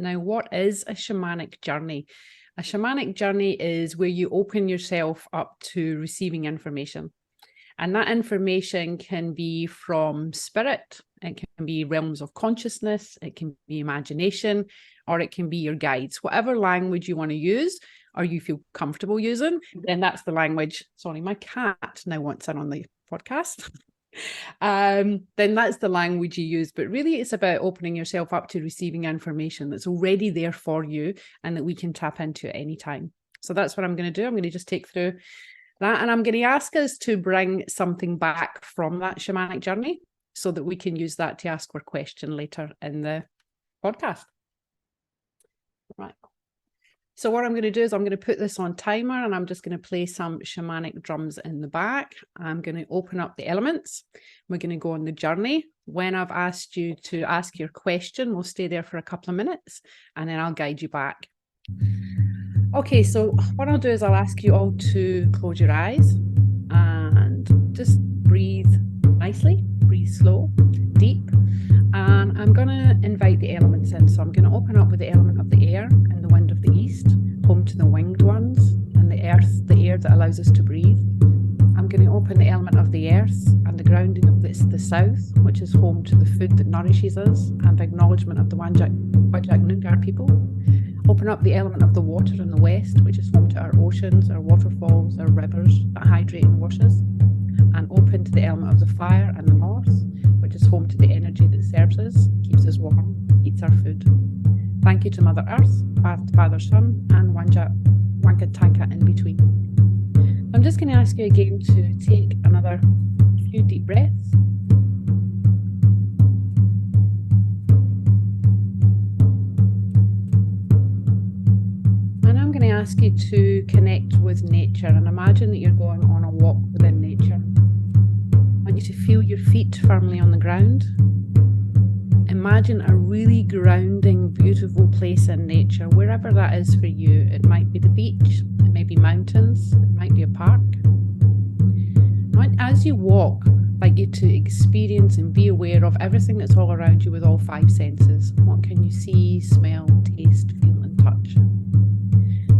Now, what is a shamanic journey? A shamanic journey is where you open yourself up to receiving information. And that information can be from spirit, it can be realms of consciousness, it can be imagination, or it can be your guides. Whatever language you want to use or you feel comfortable using, then that's the language. Sorry, my cat now wants in on the podcast. Then that's the language you use. But really, it's about opening yourself up to receiving information that's already there for you and that we can tap into at any time. So that's what I'm going to do. I'm going to just take through that, and I'm going to ask us to bring something back from that shamanic journey so that we can use that to ask our question later in the podcast. Right. So what I'm going to do is I'm going to put this on timer, and I'm just going to play some shamanic drums in the back. I'm going to open up the elements. We're going to go on the journey. When I've asked you to ask your question, we'll stay there for a couple of minutes, and then I'll guide you back. Okay, so what I'll do is I'll ask you all to close your eyes and just breathe nicely, breathe slow, deep. And I'm going to invite the elements in. So I'm going to open up with the element of the air and the wind of the east, home to the winged ones, and the earth, the air that allows us to breathe. I'm going to open the element of the earth and the grounding of the south, which is home to the food that nourishes us, and the acknowledgement of the Wajak Noongar people. Open up the element of the water in the west, which is home to our oceans, our waterfalls, our rivers that hydrate and wash us. And open to the element of the fire in the north, which is home to the energy that serves us, keeps us warm, eats our food. Thank you to Mother Earth, Father Sun, and Wankatanka in between. I'm just going to ask you again to take another few deep breaths. And I'm going to ask you to connect with nature and imagine that you're going on a walk within nature. I want you to feel your feet firmly on the ground. Imagine a really grounding, beautiful place in nature, wherever that is for you. It might be the beach, it may be mountains, it might be a park. As you walk, I'd like you to experience and be aware of everything that's all around you with all five senses. What can you see, smell, taste, feel, and touch?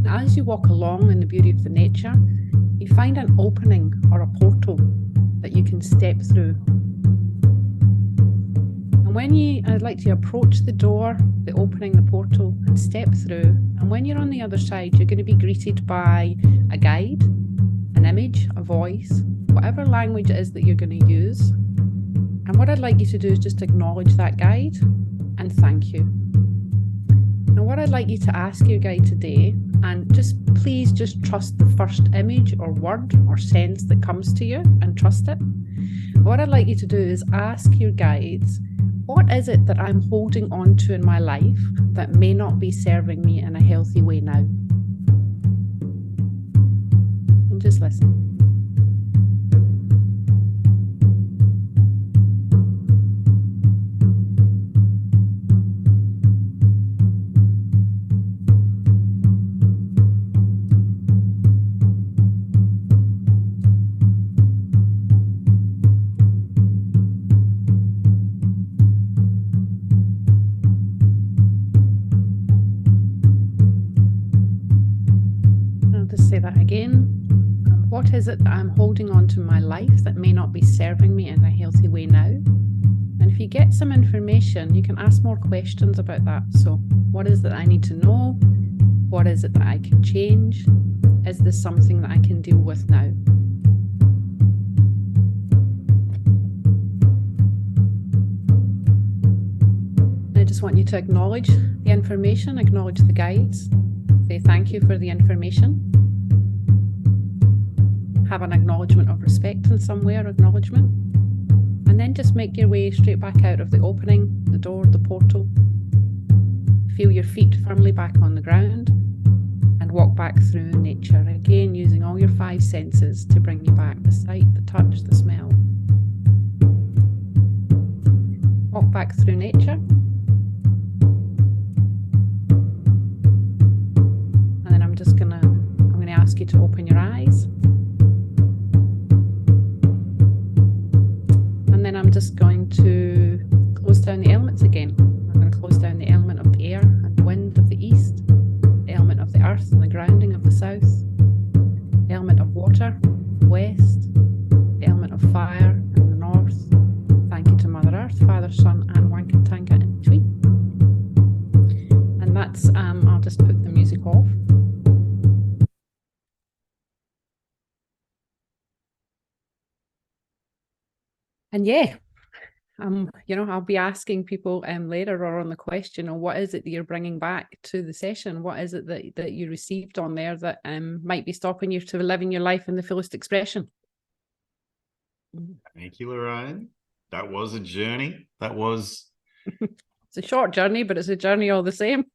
Now, as you walk along in the beauty of the nature, you find an opening or a portal that you can step through. And I'd like to approach the door, the opening, the portal, and step through. And when you're on the other side, you're going to be greeted by a guide, an image, a voice, whatever language it is that you're going to use. And what I'd like you to do is just acknowledge that guide and thank you. Now, what I'd like you to ask your guide today, and please just trust the first image or word or sense that comes to you and trust it. What I'd like you to do is ask your guides, what is it that I'm holding on to in my life that may not be serving me in a healthy way now? And just listen. Say that again. What is it that I'm holding on to in my life that may not be serving me in a healthy way now? And if you get some information, you can ask more questions about that. So what is it that I need to know? What is it that I can change? Is this something that I can deal with now? And I just want you to acknowledge the information, acknowledge the guides, say thank you for the information. Have an acknowledgement of respect in some way or acknowledgement, and then just make your way straight back out of the opening, the door, the portal. Feel your feet firmly back on the ground and walk back through nature, again using all your five senses to bring you back: the sight, the touch, the smell. Walk back through nature, and then I'm going to ask you to open your eyes. And then I'm just going to close down the elements again. I'm going to close down the element of the air and wind Earth, Father, Son, and Wankatanga in between. And that's, I'll just put the music off. And yeah, I'll be asking people later or on the question, or what is it that you're bringing back to the session? What is it that you received on there that might be stopping you to living your life in the fullest expression? Thank you, Lorraine. That was a journey. That was... It's a short journey, but it's a journey all the same.